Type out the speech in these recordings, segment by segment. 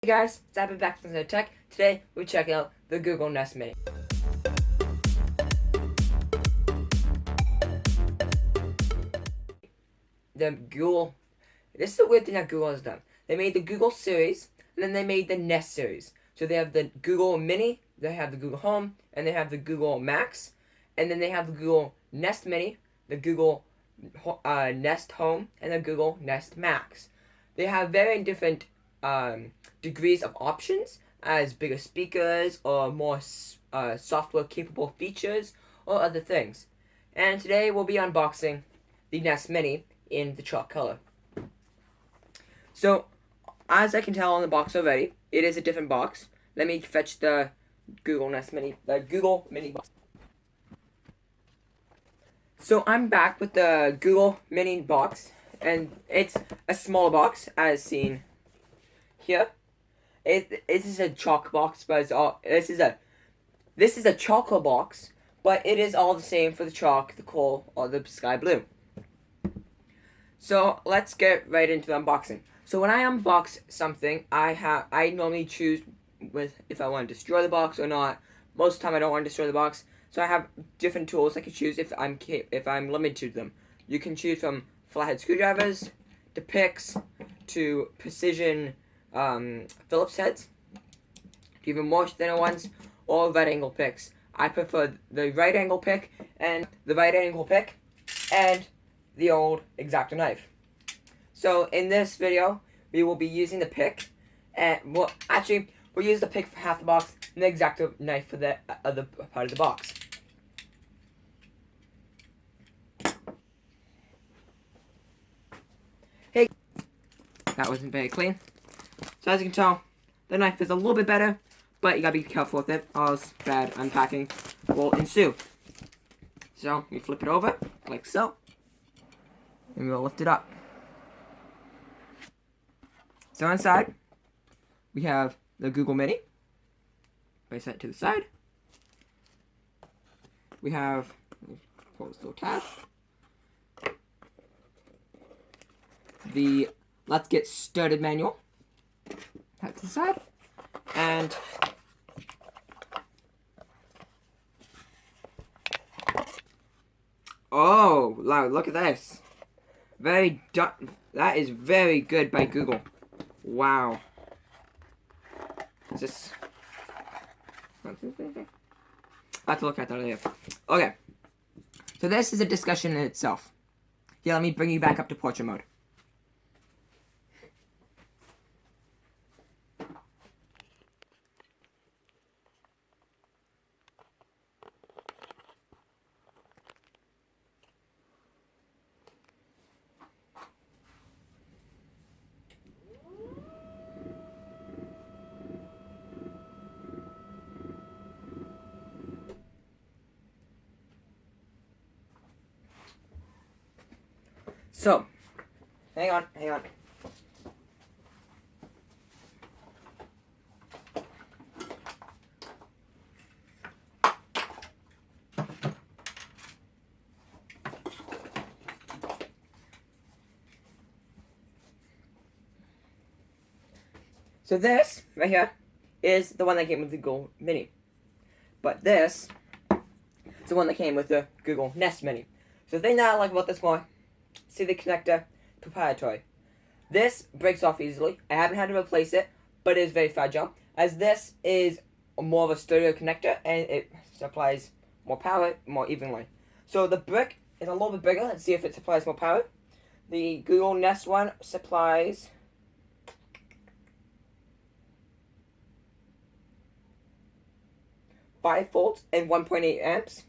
Hey guys, it's Abby back from the Tech. Today we're checking out the Google Nest Mini. This is the weird thing that Google has done. They made the Google series, and then they made the Nest series. So they have the Google Mini, they have the Google Home, and they have the Google Max, and then they have the Google Nest Mini, the Google Nest Home, and the Google Nest Max. They have very different degrees of options, as bigger speakers or more software capable features or other things. And today we'll be unboxing the Nest Mini in the chalk color. So as I can tell on the box already, it is a different box. Let me fetch the Google Nest Mini, the Google Mini box. So I'm back with the Google Mini box, and it's a smaller box as seen here. It is a chalk box, but this is a chocolate box, but it is all the same for the chalk, the coal, or the sky blue. So let's get right into the unboxing. So when I unbox something, I normally choose if I want to destroy the box or not. Most of the time I don't want to destroy the box, so I have different tools I can choose if I'm limited to them. You can choose from flathead screwdrivers to picks to precision Phillips heads, even more thinner ones, or right angle picks. I prefer the right angle pick and the old X-Acto knife. So in this video, we will be using the pick, and we'll use the pick for half the box and the X-Acto knife for the other part of the box. Hey, that wasn't very clean. So as you can tell, the knife is a little bit better, but you gotta be careful with it, or else bad unpacking will ensue. So we flip it over, like so, and we'll lift it up. So inside, we have the Google Mini. Place that to the side. We have, pull this little tab. The Let's Get Started manual. That to the side. And oh, look at this. That is very good by Google. Wow. Is this? I have to look at that later. Okay. So this is a discussion in itself. Yeah, let me bring you back up to portrait mode. So, hang on. So this, right here, is the one that came with the Google Mini. But this is the one that came with the Google Nest Mini. So the thing that I like about this more, see the connector, proprietary. This breaks off easily. I haven't had to replace it, but it is very fragile, as this is more of a sturdier connector, and it supplies more power more evenly. So the brick is a little bit bigger. Let's see if it supplies more power. The Google Nest one supplies 5 volts and 1.8 amps.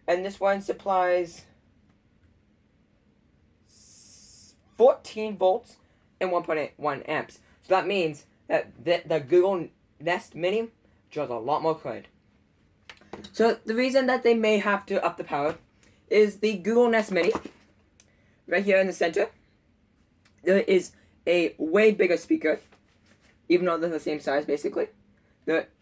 And this one supplies 14 volts and 1.81 amps. So that means that the Google Nest Mini draws a lot more current. So the reason that they may have to up the power is the Google Nest Mini, right here in the center, there is a way bigger speaker, even though they're the same size basically.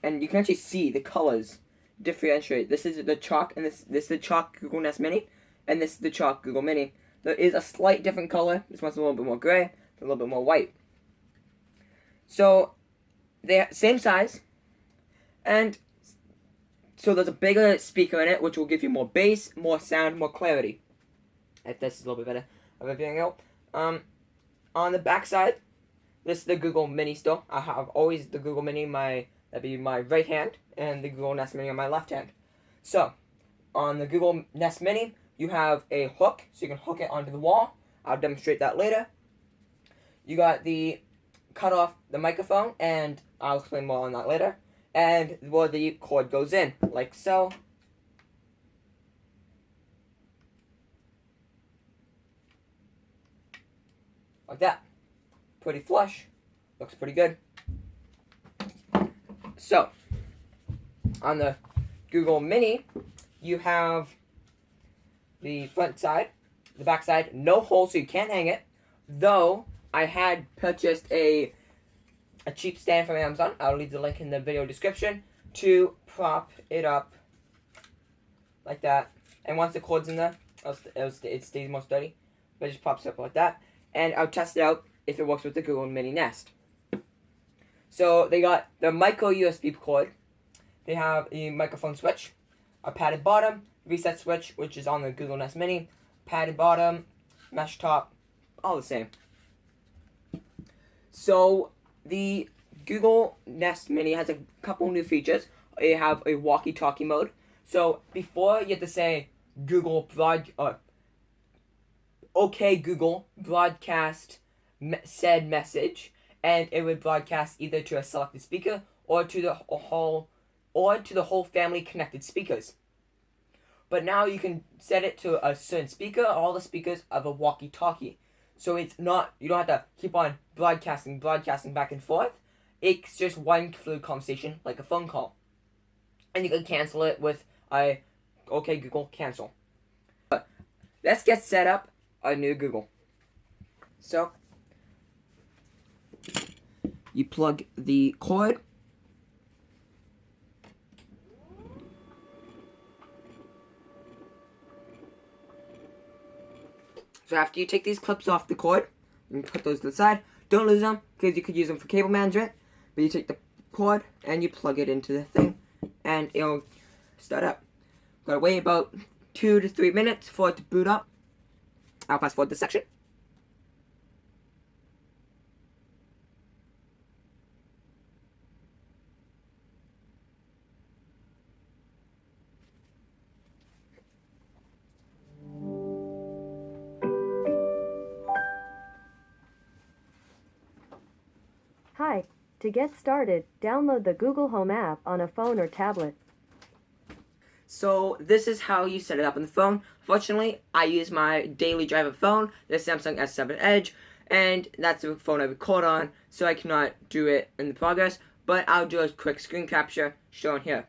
And you can actually see the colors differentiate. This is the chalk, and this is the chalk Google Nest Mini, and this is the chalk Google Mini. There is a slight different color. This one's a little bit more gray, a little bit more white. So They're same size, and so there's a bigger speaker in it, which will give you more bass, more sound, more clarity. If this is a little bit better of a video. On the back side, this is the Google Mini still. I have always the Google Mini, that'd be my right hand, and the Google Nest Mini on my left hand. So, on the Google Nest Mini, you have a hook, so you can hook it onto the wall. I'll demonstrate that later. You got the cut off the microphone, and I'll explain more on that later. And where the cord goes in, like so. Like that. Pretty flush. Looks pretty good. So, on the Google Mini, you have the front side, the back side, no hole so you can't hang it. Though, I had purchased a cheap stand from Amazon. I'll leave the link in the video description to prop it up like that. And once the cord's in there, it stays more sturdy. But it just pops up like that. And I'll test it out if it works with the Google Mini Nest. So they got the micro USB cord. They have a microphone switch, a padded bottom, reset switch, which is on the Google Nest Mini, padded bottom, mesh top, all the same. So the Google Nest Mini has a couple new features. They have a walkie-talkie mode. So before you have to say OK Google, broadcast said message, and it would broadcast either to a selected speaker or to the whole family connected speakers. But now you can set it to a certain speaker, all the speakers of a walkie-talkie. So it's not, you don't have to keep on broadcasting back and forth. It's just one fluid conversation, like a phone call. And you can cancel it with a OK Google cancel. But let's get set up a new Google. So, you plug the cord. So after you take these clips off the cord, you can put those to the side. Don't lose them, because you could use them for cable management. But you take the cord, and you plug it into the thing, and it'll start up. Gotta wait about 2 to 3 minutes for it to boot up. I'll fast forward this section. Hi. To get started, download the Google Home app on a phone or tablet. So this is how you set it up on the phone. Fortunately, I use my daily driver phone, the Samsung S7 Edge, and that's the phone I record on, so I cannot do it in the progress, but I'll do a quick screen capture shown here.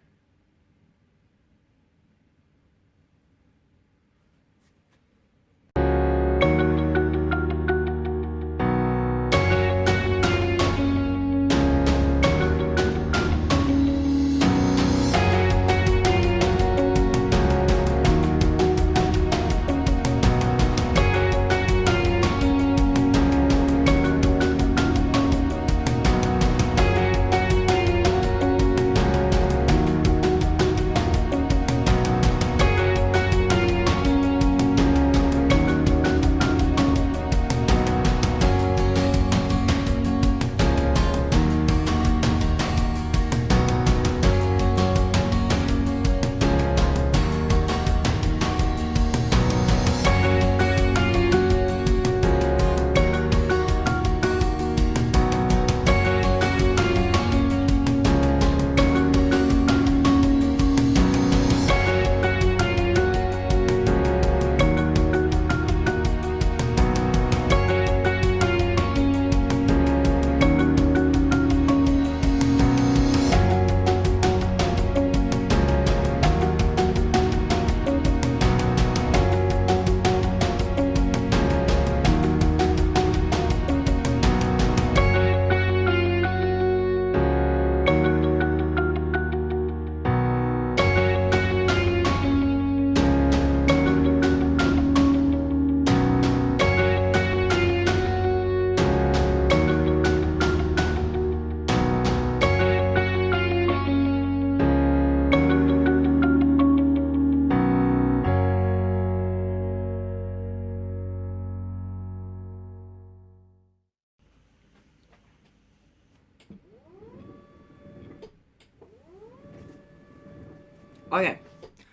Okay,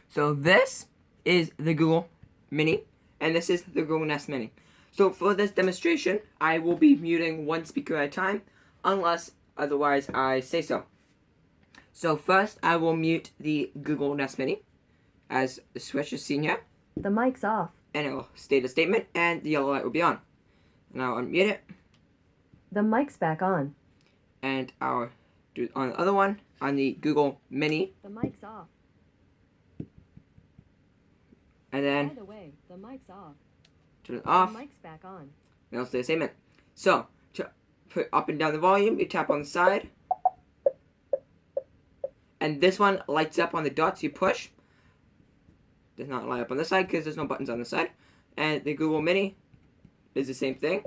so this is the Google Mini, and this is the Google Nest Mini. So for this demonstration, I will be muting one speaker at a time, unless otherwise I say so. So first, I will mute the Google Nest Mini, as the switch is seen here. The mic's off. And it will state a statement, and the yellow light will be on. And I'll unmute it. The mic's back on. And I'll do it on the other one, on the Google Mini. The mic's off. And then By the way, the mic's off. turn it off. The mic's back on. And I'll say the statement. So, to put up and down the volume, you tap on the side. And this one lights up on the dots you push. Does not light up on this side because there's no buttons on the side. And the Google Mini is the same thing.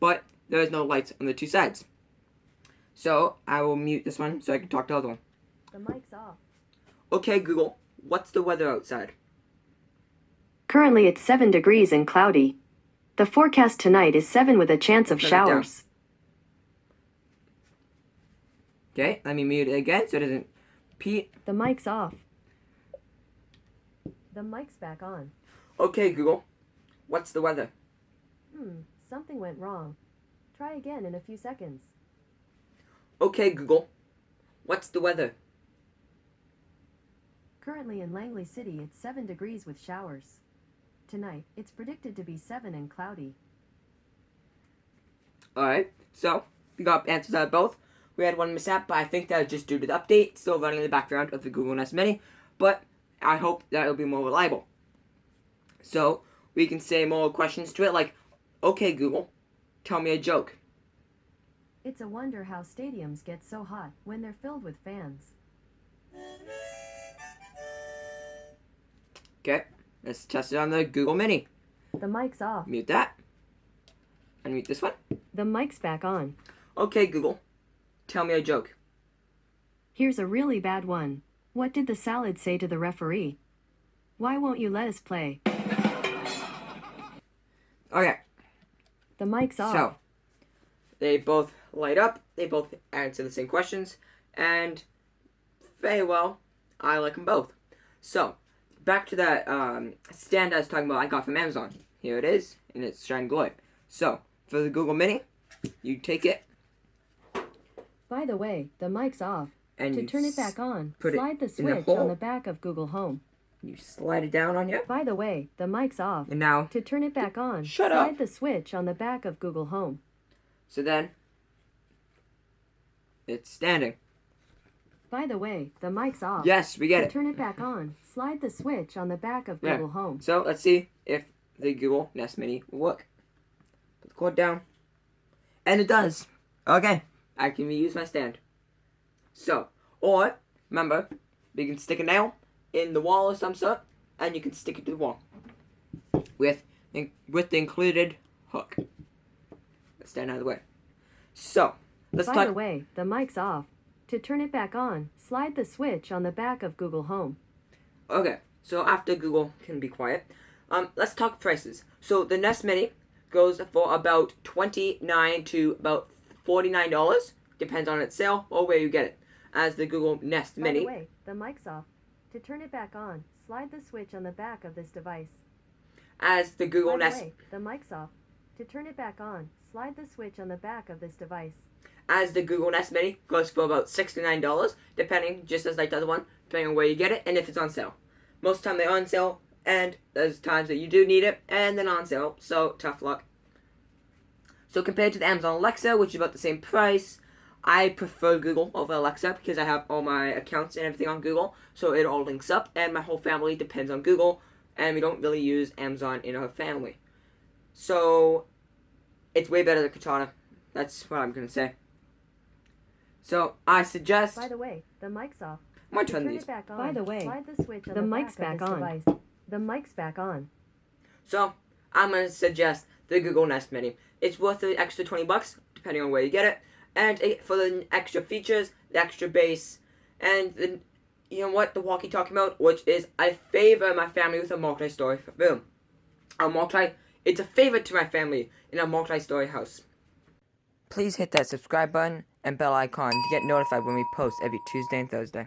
But there is no lights on the two sides. So, I will mute this one so I can talk to the other one. The mic's off. Okay, Google, what's the weather outside? Currently it's 7 degrees and cloudy. The forecast tonight is 7 with a chance of Turn it down. showers. Okay, let me mute it again so it doesn't repeat. The mic's off. The mic's back on. Okay, Google, what's the weather? Something went wrong. Try again in a few seconds. Okay, Google, what's the weather? Currently in Langley City it's 7 degrees with showers. Tonight, it's predicted to be 7 and cloudy. Alright, so we got answers out of both. We had one mishap, but I think that was just due to the update, still running in the background of the Google Nest Mini, but I hope that it'll be more reliable. So, we can say more questions to it, like, okay, Google, tell me a joke. It's a wonder how stadiums get so hot when they're filled with fans. Okay, let's test it on the Google Mini. The mic's off. Mute that. Unmute this one. The mic's back on. Okay, Google, tell me a joke. Here's a really bad one. What did the salad say to the referee? Why won't you let us play? Okay, The mic's off. so they both light up, they both answer the same questions, and very well, I like them both. So, back to that stand I was talking about I got from Amazon. Here it is, and it's shining glory. So, for the Google Mini, you take it, By the way, the mic's off. and To you turn it back on, put it slide the in the switch hole. on the back of Google Home. You slide it down on you, By the way, the mic's off. and now, To turn it back on, Shut slide up. the switch on the back of Google Home. so then, it's standing. By the way, the mic's off. Yes, we get To it. turn it back on, slide the switch on the back of Yeah. Google Home. So, let's see if the Google Nest Mini will work. Put the cord down. And it does. Okay, I can reuse my stand. So, or, remember, you can stick a nail in the wall or some sort, and you can stick it to the wall. With the included hook. Let's stand out of the way. So, let's By talk. the way, the mic's off. To turn it back on, slide the switch on the back of Google Home. Okay, so after Google can be quiet, let's talk prices. So the Nest Mini goes for about $29 to about $49, depends on its sale or where you get it. As the Google Nest By Mini, the way, the mic's off. To turn it back on, slide the switch on the back of this device. as the Google By the Nest, way, the mic's off. To turn it back on, slide the switch on the back of this device. as the Google Nest Mini goes for about $69, depending, just as like the other one, depending on where you get it and if it's on sale. Most of the time they're on sale, and there's times that you do need it, and they're not on sale, so tough luck. So compared to the Amazon Alexa, which is about the same price, I prefer Google over Alexa because I have all my accounts and everything on Google, so it all links up, and my whole family depends on Google, and we don't really use Amazon in our family. So, it's way better than Katana. That's what I'm going to say. So, I suggest... By the way, the mic's off. I might To turn turn these. it back on, By the way, slide the switch on the the mic's back back of this on. device. The mic's back on. So, I'm going to suggest the Google Nest Mini. It's worth the extra $20, depending on where you get it. And for the extra features, the extra bass, and the, you know what, the walkie-talkie mode, which is, I favor my family with a multi-story room. It's a favorite to my family in a multi-story house. Please hit that subscribe button and bell icon to get notified when we post every Tuesday and Thursday.